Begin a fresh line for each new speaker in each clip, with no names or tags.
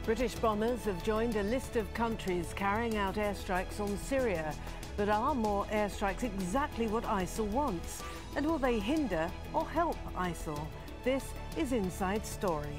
British bombers have joined a list of countries carrying out airstrikes on Syria. But are more airstrikes exactly what ISIL wants? And will they hinder or help ISIL? This is Inside Story.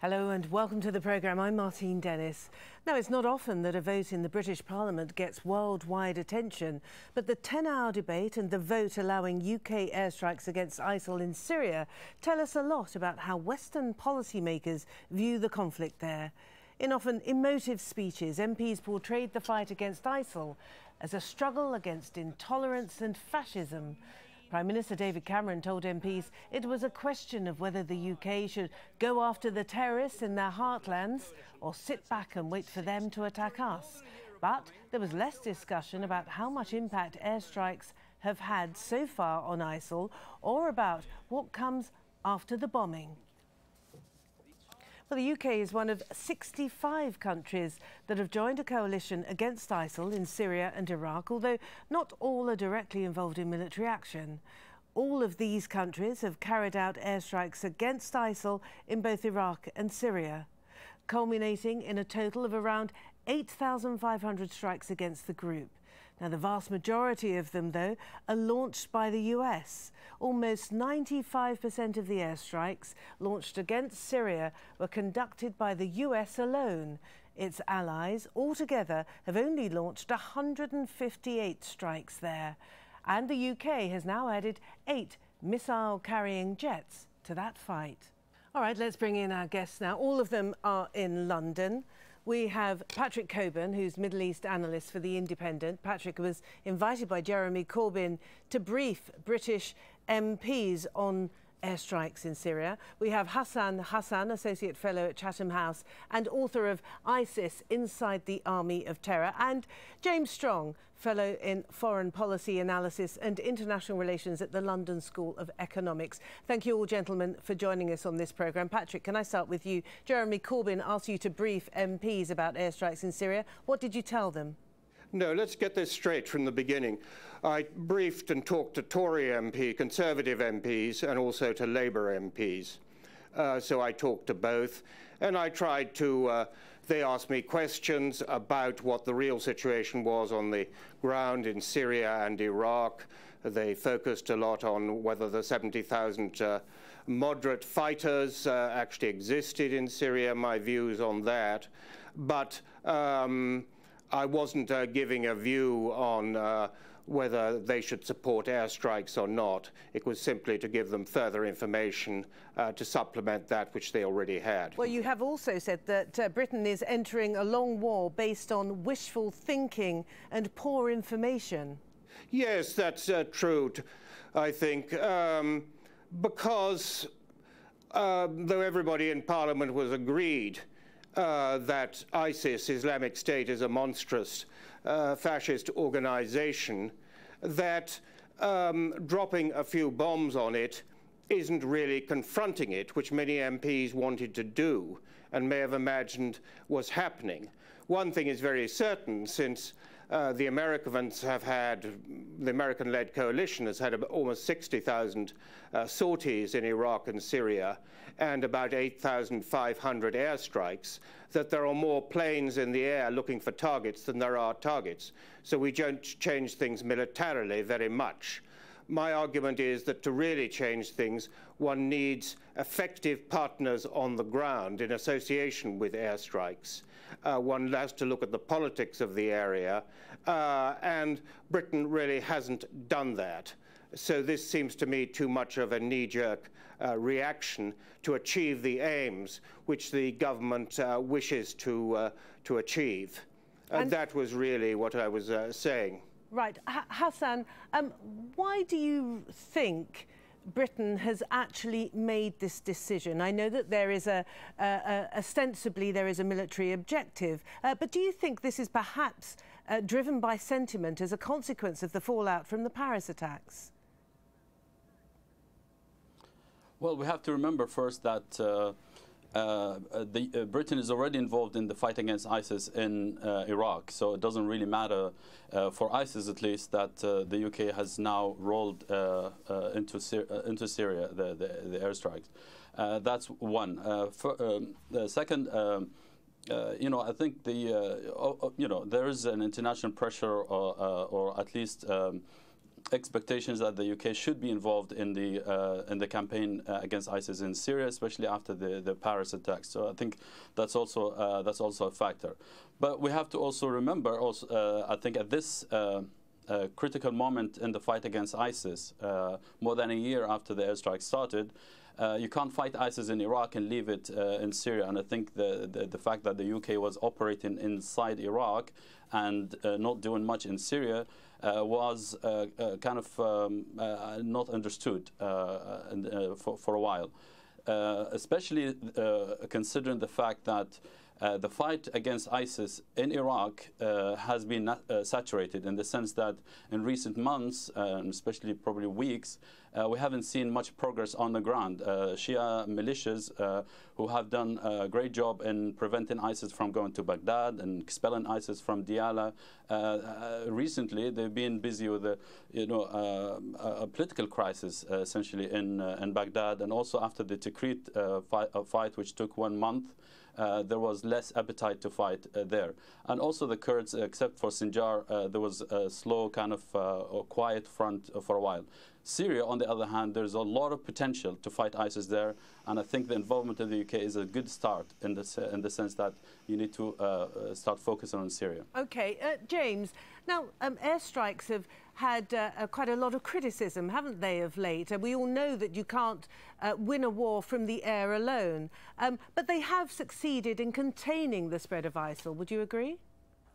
Hello and welcome to the programme. I'm Martine Dennis. Now, it's not often that a vote in the British Parliament gets worldwide attention, but the 10-hour debate and the vote allowing UK airstrikes against ISIL in Syria tell us a lot about how Western policymakers view the conflict there. In often emotive speeches, MPs portrayed the fight against ISIL as a struggle against intolerance and fascism. Prime Minister David Cameron told MPs it was a question of whether the UK should go after the terrorists in their heartlands or sit back and wait for them to attack us. But there was less discussion about how much impact airstrikes have had so far on ISIL or about what comes after the bombing. Well, the UK is one of 65 countries that have joined a coalition against ISIL in Syria and Iraq, although not all are directly involved in military action. All of these countries have carried out airstrikes against ISIL in both Iraq and Syria, culminating in a total of around 8,500 strikes against the group. Now, the vast majority of them, though, are launched by the US. Almost 95% of the airstrikes launched against Syria were conducted by the US alone. Its allies altogether have only launched 158 strikes there. And the UK has now added 8 missile-carrying jets to that fight. All right, let's bring in our guests now. All of them are in London. We have Patrick Cockburn, who's Middle East analyst for The Independent. Patrick was invited by Jeremy Corbyn to brief British MPs on airstrikes in Syria. We have Hassan Hassan, Associate Fellow at Chatham House and author of ISIS Inside the Army of Terror, and James Strong, Fellow in Foreign Policy Analysis and International Relations at the London School of Economics. Thank you all, gentlemen, for joining us on this programme. Patrick, can I start with you? Jeremy Corbyn asked you to brief MPs about airstrikes in Syria. What did you tell them?
No, let's get this straight from the beginning. I briefed and talked to Tory MP, Conservative MPs, and also to Labour MPs. So I talked to both, and I tried to, they asked me questions about what the real situation was on the ground in Syria and Iraq. They focused a lot on whether the 70,000 moderate fighters actually existed in Syria, my views on that. But I wasn't giving a view on whether they should support airstrikes or not. It was simply to give them further information to supplement that which they already had. Well,
you have also said that Britain is entering a long war based on wishful thinking and poor information.
Yes, that's true, I think, because though everybody in Parliament was agreed that ISIS, Islamic State, is a monstrous fascist organization, that dropping a few bombs on it isn't really confronting it, which many MPs wanted to do and may have imagined was happening. One thing is very certain, since the Americans have had, the American-led coalition has had almost 60,000 sorties in Iraq and Syria and about 8,500 airstrikes, that there are more planes in the air looking for targets than there are targets. So we don't change things militarily very much. My argument is that to really change things, one needs effective partners on the ground in association with airstrikes. One has to look at the politics of the area, and Britain really hasn't done that. So this seems to me too much of a knee-jerk reaction to achieve the aims which the government wishes to achieve. And that was really what I was saying.
Right. Hassan, why do you think Britain has actually made this decision? I know that there is ostensibly there is a military objective, but do you think this is perhaps driven by sentiment as a consequence of the fallout from the Paris attacks?
Well, we have to remember first that Britain is already involved in the fight against ISIS in Iraq, so it doesn't really matter for ISIS, at least, that the UK has now rolled into Syria the airstrikes. That's one. The second, I think there is an international pressure, or at least expectations that the UK should be involved in the campaign against ISIS in Syria, especially after the Paris attacks. So I think that's also a factor. But we have to also remember, I think at this critical moment in the fight against ISIS, more than a year after the airstrike started, you can't fight ISIS in Iraq and leave it in Syria. And I think the fact that the UK was operating inside Iraq and not doing much in Syria was kind of not understood for a while, especially considering the fact that the fight against ISIS in Iraq has been saturated, in the sense that in recent months, and especially probably weeks, we haven't seen much progress on the ground. Shia militias who have done a great job in preventing ISIS from going to Baghdad and expelling ISIS from Diyala. Recently, they've been busy with a political crisis, essentially, in Baghdad, and also after the Tikrit fight, which took 1 month. There was less appetite to fight there. And also the Kurds, except for Sinjar, there was a slow kind of or quiet front for a while. Syria, on the other hand, there's a lot of potential to fight ISIS there, and I think the involvement of the UK is a good start in the sense that you need to start focusing on Syria.
OK. James, now airstrikes have had quite a lot of criticism, haven't they, of late? We all know that you can't win a war from the air alone, but they have succeeded in containing the spread of ISIL. Would you agree?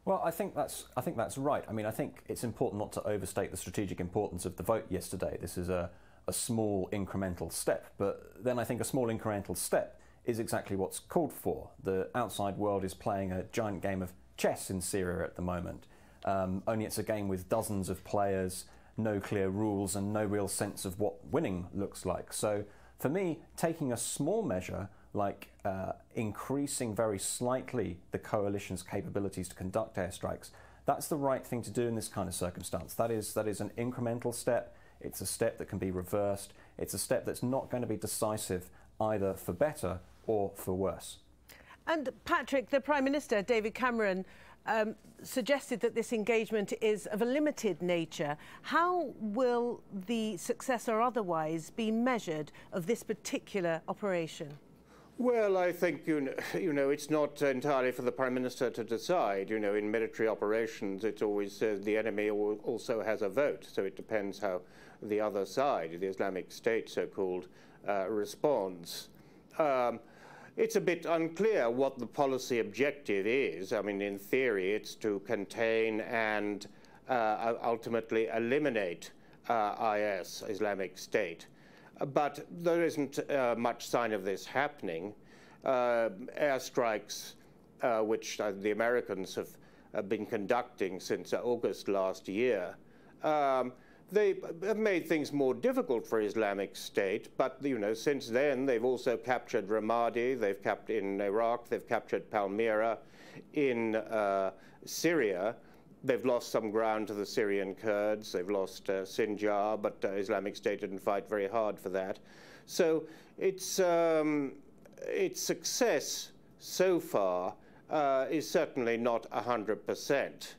Well, I think that's right. I mean, I think it's important not to overstate the strategic importance of the vote yesterday. This is a small incremental step, but then I think a small incremental step is exactly what's called for. The outside world is playing a giant game of chess in Syria at the moment. Only it's a game with dozens of players, no clear rules, and no real sense of what winning looks like. So for me, taking a small measure like increasing very slightly the coalition's capabilities to conduct airstrikes, that's the right thing to do in this kind of circumstance. That is an incremental step. It's a step that can be reversed. It's a step that's not going to be decisive either for better or for worse.
And Patrick, the Prime Minister, David Cameron, suggested that this engagement is of a limited nature. How will the success or otherwise be measured of this particular operation?
Well, I think, it's not entirely for the Prime Minister to decide. In military operations, it's always the enemy also has a vote. So it depends how the other side, the Islamic State so-called, responds. It's a bit unclear what the policy objective is. I mean, in theory, it's to contain and ultimately eliminate IS, Islamic State. But there isn't much sign of this happening. Airstrikes, which the Americans have been conducting since August last year, they have made things more difficult for Islamic State. But since then, they've also captured Ramadi. They've captured in Iraq. They've captured Palmyra. In Syria, they've lost some ground to the Syrian Kurds. They've lost Sinjar, but Islamic State didn't fight very hard for that. So its success so far is certainly not 100%.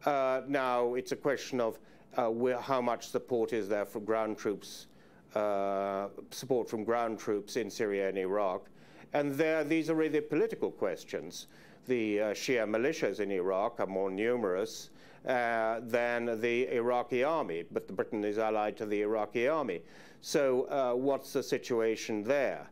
Now, it's a question of how much support is there for ground troops, support from ground troops in Syria and Iraq. And these are really political questions. The Shia militias in Iraq are more numerous than the Iraqi army, but Britain is allied to the Iraqi army. So what's the situation there?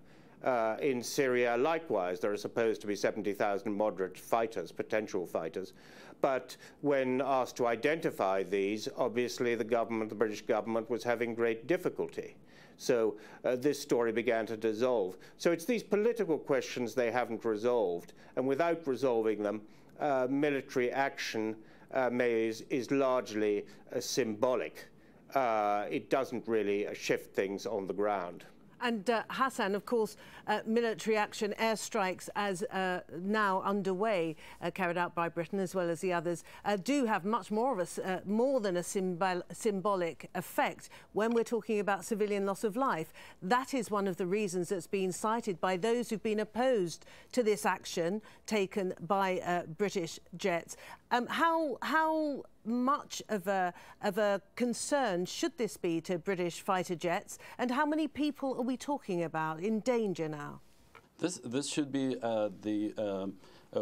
In Syria, likewise, there are supposed to be 70,000 moderate fighters, potential fighters. But when asked to identify these, obviously the British government was having great difficulty. So this story began to dissolve. So it's these political questions they haven't resolved. And without resolving them, military action is largely symbolic. It doesn't really shift things on the ground.
And Hassan, of course, military action, airstrikes as now underway, carried out by Britain as well as the others, do have much more of more than a symbolic effect when we're talking about civilian loss of life. That is one of the reasons that's been cited by those who've been opposed to this action taken by British jets. How much of a concern should this be to British fighter jets, and how many people are we talking about in danger now?
This should be the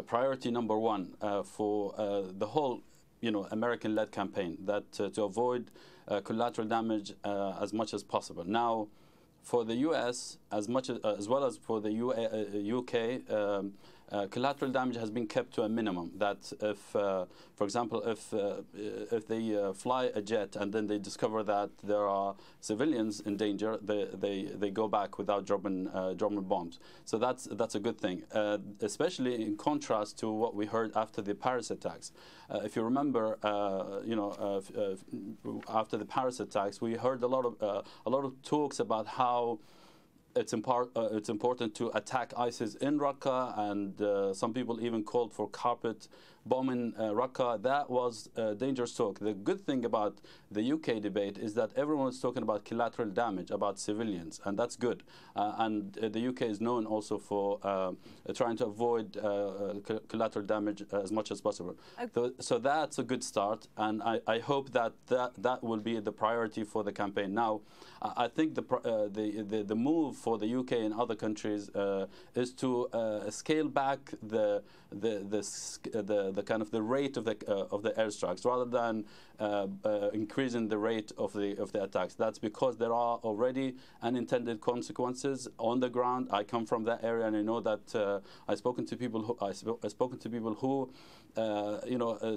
priority number one for the whole, American-led campaign, that to avoid collateral damage as much as possible. Now, for the US, as well as for the UK, collateral damage has been kept to a minimum. That if, for example, if they fly a jet and then they discover that there are civilians in danger, they go back without dropping bombs. So that's a good thing, especially in contrast to what we heard after the Paris attacks. If you remember, after the Paris attacks, we heard a lot of talks about how it's important to attack ISIS in Raqqa, and some people even called for carpet bombing Raqqa. That was dangerous talk. The good thing about the UK debate is that everyone is talking about collateral damage, about civilians, and that's good. And the UK is known also for trying to avoid collateral damage as much as possible. Okay. So that's a good start, and I hope that will be the priority for the campaign. Now, I think the move for the UK and other countries is to scale back the kind of the rate of the airstrikes rather than increasing the rate of the attacks. That's because there are already unintended consequences on the ground. I come from that area, and I know that I've spoken to people who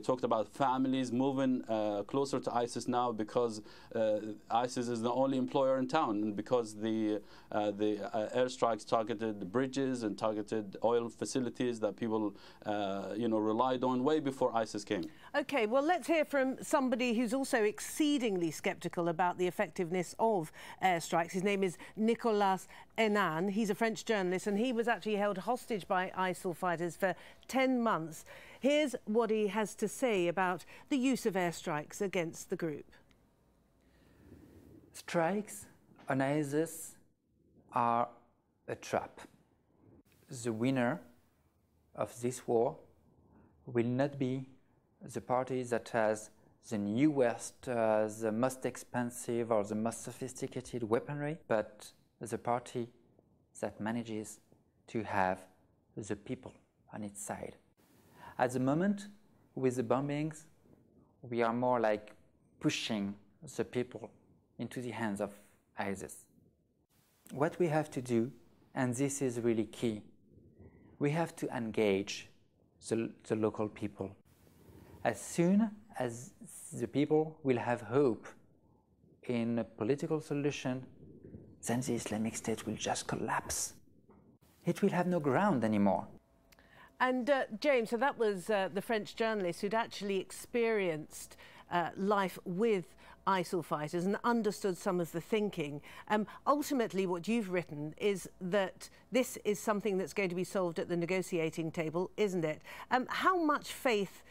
talked about families moving closer to ISIS now because ISIS is the only employer in town, and because the airstrikes targeted bridges and targeted oil facilities that people relied on way before ISIS came.
Okay, well, let's hear from somebody who's also exceedingly sceptical about the effectiveness of airstrikes. His name is Nicolas Hénin. He's a French journalist, and he was actually held hostage by ISIL fighters for 10 months. Here's what he has to say about the use of airstrikes against the group.
Strikes on ISIS are a trap. The winner of this war will not be the party that has the newest, the most expensive or the most sophisticated weaponry, but the party that manages to have the people on its side. At the moment, with the bombings, we are more like pushing the people into the hands of ISIS. What we have to do, and this is really key, we have to engage the local people. As soon as the people will have hope in a political solution, then the Islamic State will just collapse. It will have no ground anymore.
And James, so that was the French journalist who'd actually experienced life with ISIL fighters and understood some of the thinking. Ultimately, what you've written is that this is something that's going to be solved at the negotiating table, isn't it? How much faith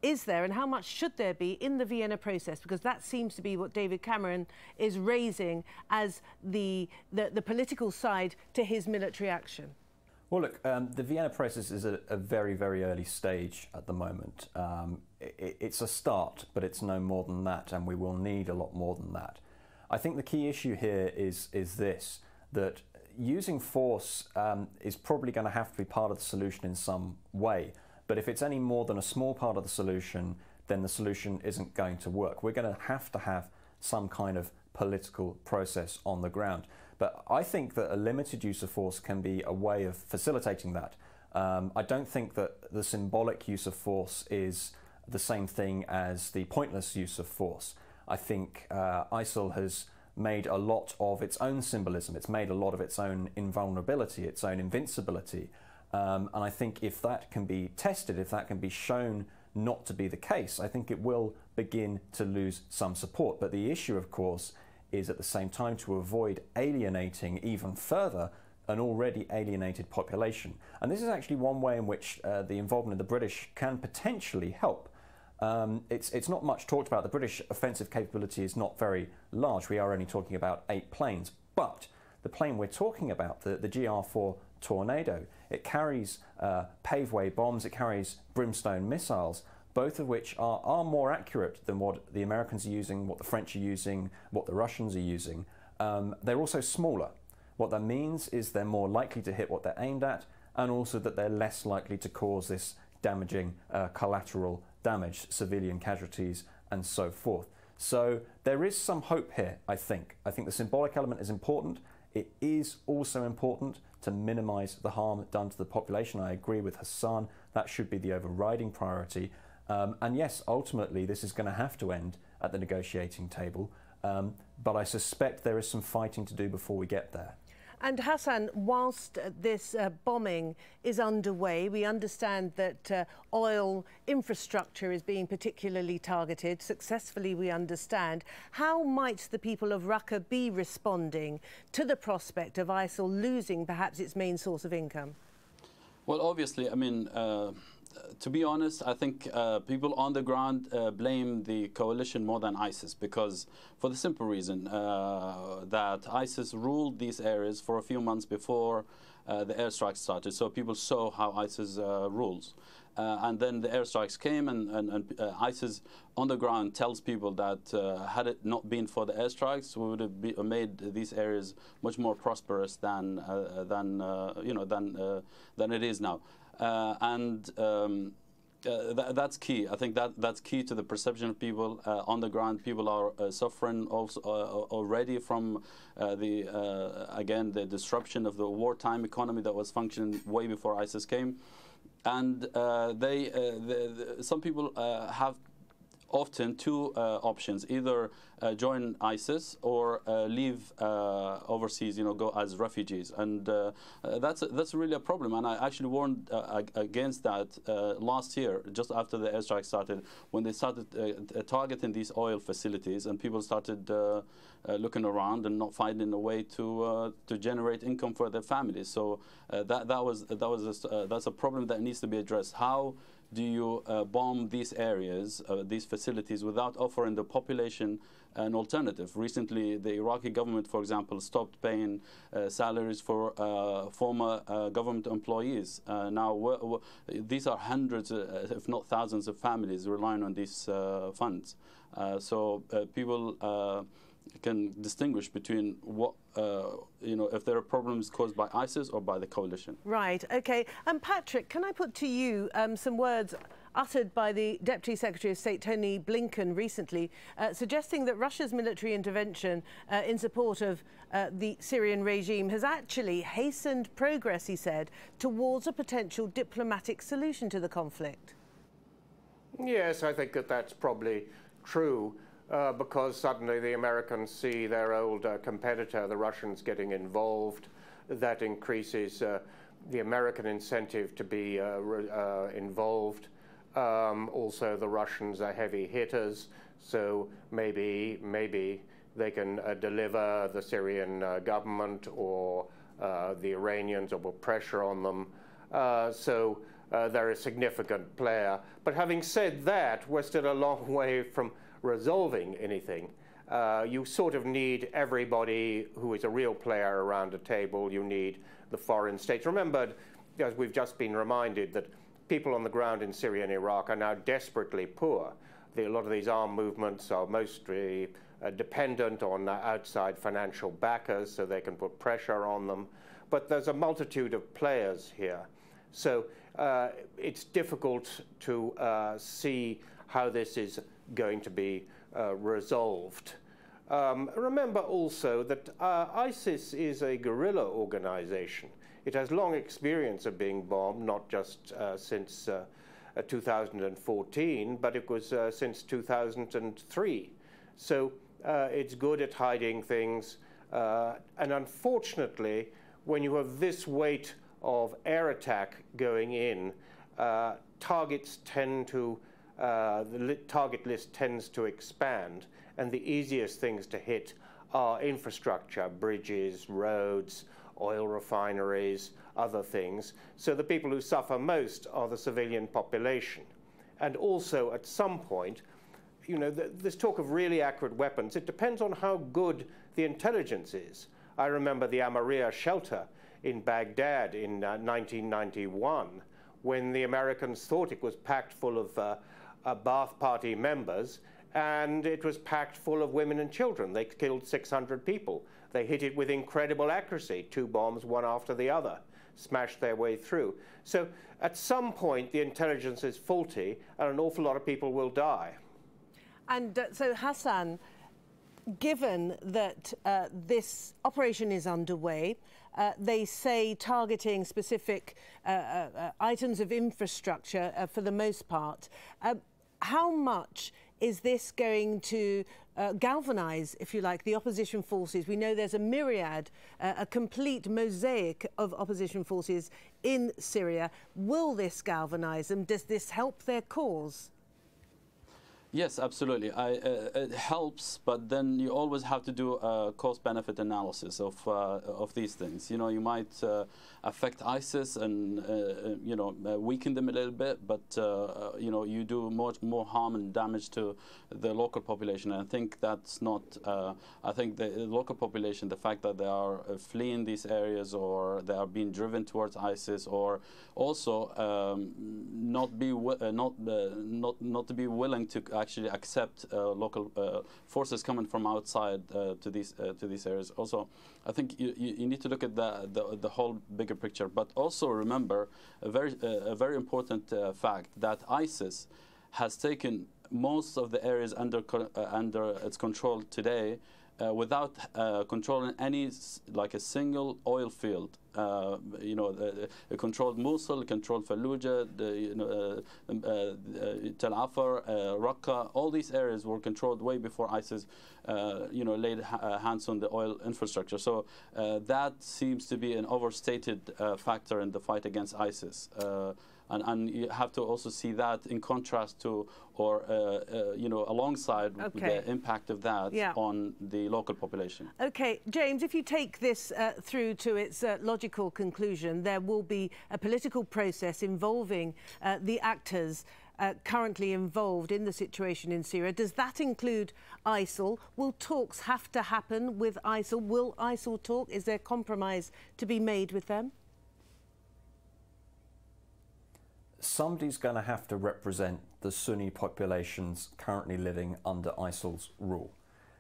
is there, and how much should there be in the Vienna process? Because that seems to be what David Cameron is raising as the political side to his military action.
Well, look, the Vienna process is at a very, very early stage at the moment. It's a start, but it's no more than that, and we will need a lot more than that. I think the key issue here is this, that using force is probably going to have to be part of the solution in some way. But if it's any more than a small part of the solution, then the solution isn't going to work. We're going to have some kind of political process on the ground. But I think that a limited use of force can be a way of facilitating that. I don't think that the symbolic use of force is the same thing as the pointless use of force. I think ISIL has made a lot of its own symbolism. It's made a lot of its own invulnerability, its own invincibility. And I think if that can be tested, if that can be shown not to be the case, I think it will begin to lose some support. But the issue, of course, is at the same time to avoid alienating even further an already alienated population. And this is actually one way in which the involvement of the British can potentially help. It's not much talked about. The British offensive capability is not very large. We are only talking about 8 planes. But the plane we're talking about, the GR4 Tornado, it carries paveway bombs, it carries brimstone missiles, both of which are more accurate than what the Americans are using, what the French are using, what the Russians are using. They're also smaller. What that means is they're more likely to hit what they're aimed at, and also that they're less likely to cause this damaging collateral damage, civilian casualties, and so forth. So there is some hope here, I think. I think the symbolic element is important. It is also important to minimise the harm done to the population. I agree with Hassan, that should be the overriding priority. And yes, ultimately this is going to have to end at the negotiating table, but I suspect there is some fighting to do before we get there.
And Hassan, whilst this bombing is underway, we understand that oil infrastructure is being particularly targeted, successfully we understand. How might the people of Raqqa be responding to the prospect of ISIL losing perhaps its main source of income?
Well, obviously, I mean, to be honest, I think people on the ground blame the coalition more than ISIS, because for the simple reason that ISIS ruled these areas for a few months before the airstrikes started. So people saw how ISIS rules. And then the airstrikes came, and ISIS on the ground tells people that had it not been for the airstrikes, we would have made these areas much more prosperous than it is now. That's key. I think that's key to the perception of people on the ground. People are suffering also already from again the disruption of the wartime economy that was functioning way before ISIS came, and some people have often two options: either join ISIS or leave overseas, go as refugees, and that's really a problem. And I actually warned against that last year, just after the airstrike started, when they started targeting these oil facilities, and people started looking around and not finding a way to generate income for their families. So that's a problem that needs to be addressed. How do you bomb these areas, these facilities, without offering the population an alternative? Recently, the Iraqi government, for example, stopped paying salaries for former government employees. Now, these are hundreds, if not thousands, of families relying on these funds. So people can distinguish between what, if there are problems caused by ISIS or by the coalition.
Right, OK. And Patrick, can I put to you some words uttered by the Deputy Secretary of State Tony Blinken recently, suggesting that Russia's military intervention in support of the Syrian regime has actually hastened progress, he said, towards a potential diplomatic solution to the conflict?
Yes, I think that that's probably true. Because suddenly the Americans see their old competitor, the Russians, getting involved. That increases the American incentive to be involved. Also, the Russians are heavy hitters, so maybe they can deliver the Syrian government or the Iranians, or put pressure on them. So they're a significant player. But having said that, we're still a long way from resolving anything. You sort of need everybody who is a real player around a table. You need the foreign states. Remember, as we've just been reminded, that people on the ground in Syria and Iraq are now desperately poor. A lot of these armed movements are mostly dependent on outside financial backers, so they can put pressure on them. But there's a multitude of players here. So it's difficult to see how this is going to be resolved. Remember also that ISIS is a guerrilla organization. It has long experience of being bombed, not just since 2014, but it was since 2003. So it's good at hiding things. And unfortunately, when you have this weight of air attack going in, targets tend to the target list tends to expand, and the easiest things to hit our infrastructure, bridges, roads, oil refineries, other things. So the people who suffer most are the civilian population. And also, at some point, you know, this talk of really accurate weapons, it depends on how good the intelligence is. I remember the Amaria shelter in Baghdad in 1991, when the Americans thought it was packed full of Ba'ath Party members, and it was packed full of women and children. They killed 600 people. They hit it with incredible accuracy, 2 bombs, one after the other, smashed their way through. So at some point, the intelligence is faulty, and an awful lot of people will die.
And so, Hassan, given that this operation is underway, they say targeting specific items of infrastructure for the most part, how much is this going to galvanise, if you like, the opposition forces? We know there's a myriad, a complete mosaic of opposition forces in Syria. Will this galvanise them? Does this help their cause?
Yes, absolutely. It helps, but then you always have to do a cost-benefit analysis of these things. You know, you might affect ISIS and you know, weaken them a little bit, but you know, you do much more harm and damage to the local population. And I think that's not. I think the local population, the fact that they are fleeing these areas, or they are being driven towards ISIS, or also not to be willing to actually accept local forces coming from outside to these areas. Also, I think you need to look at the whole bigger picture, but also remember a very important fact, that ISIS has taken most of the areas under its control today without controlling any, like a single oil field. You know, it controlled Mosul, it controlled Fallujah, Tel Afar, Raqqa. All these areas were controlled way before ISIS, you know, laid hands on the oil infrastructure. So that seems to be an overstated factor in the fight against ISIS. And you have to also see that in contrast to, or you know, alongside the impact of that on the local population. Okay,
James, if you take this through to its logical conclusion, there will be a political process involving the actors currently involved in the situation in Syria. Does that include ISIL? Will talks have to happen with ISIL? Will ISIL talk? Is there compromise to be made with them?
Somebody's going to have to represent the Sunni populations currently living under ISIL's rule.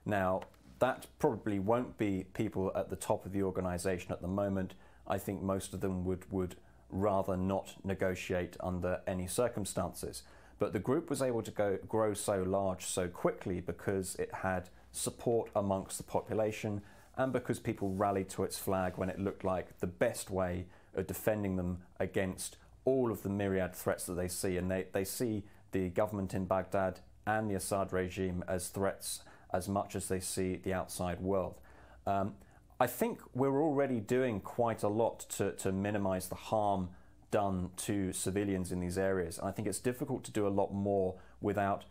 Now, that probably won't be people at the top of the organisation at the moment. I think most of them would rather not negotiate under any circumstances. But the group was able to grow so large so quickly because it had support amongst the population, and because people rallied to its flag when it looked like the best way of defending them against all of the myriad threats that they see. And they see the government in Baghdad and the Assad regime as threats as much as they see the outside world. I think we're already doing quite a lot to minimise the harm done to civilians in these areas. And I think it's difficult to do a lot more without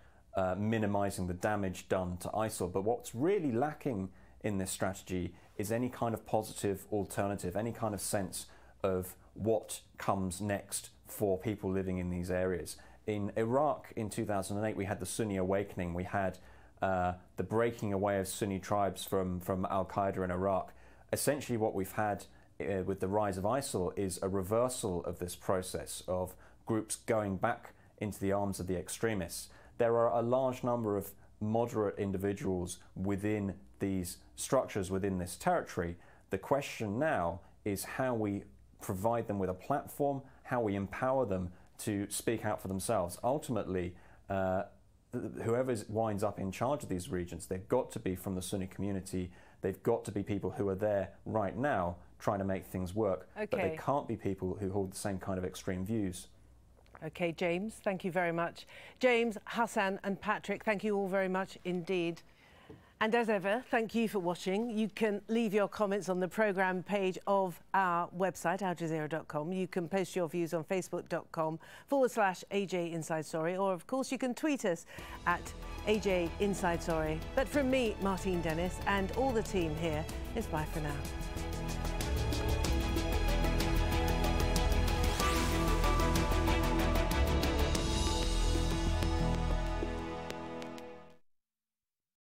minimising the damage done to ISIL. But what's really lacking in this strategy is any kind of positive alternative, any kind of sense of what comes next for people living in these areas. In Iraq in 2008, we had the Sunni awakening. We had the breaking away of Sunni tribes from al-Qaeda in Iraq. Essentially what we've had with the rise of ISIL is a reversal of this process of groups going back into the arms of the extremists. There are a large number of moderate individuals within these structures, within this territory. The question now is how we provide them with a platform, how we empower them to speak out for themselves. Ultimately, whoever winds up in charge of these regions, they've got to be from the Sunni community. They've got to be people who are there right now trying to make things work. But they can't be people who hold the same kind of extreme views.
OK, James, thank you very much. James, Hassan and Patrick, thank you all very much indeed. And as ever, thank you for watching. You can leave your comments on the programme page of our website, aljazeera.com. You can post your views on facebook.com/AJ Inside Story, or of course you can tweet us at AJ Inside Story. But from me, Martine Dennis, and all the team here, it's bye for now.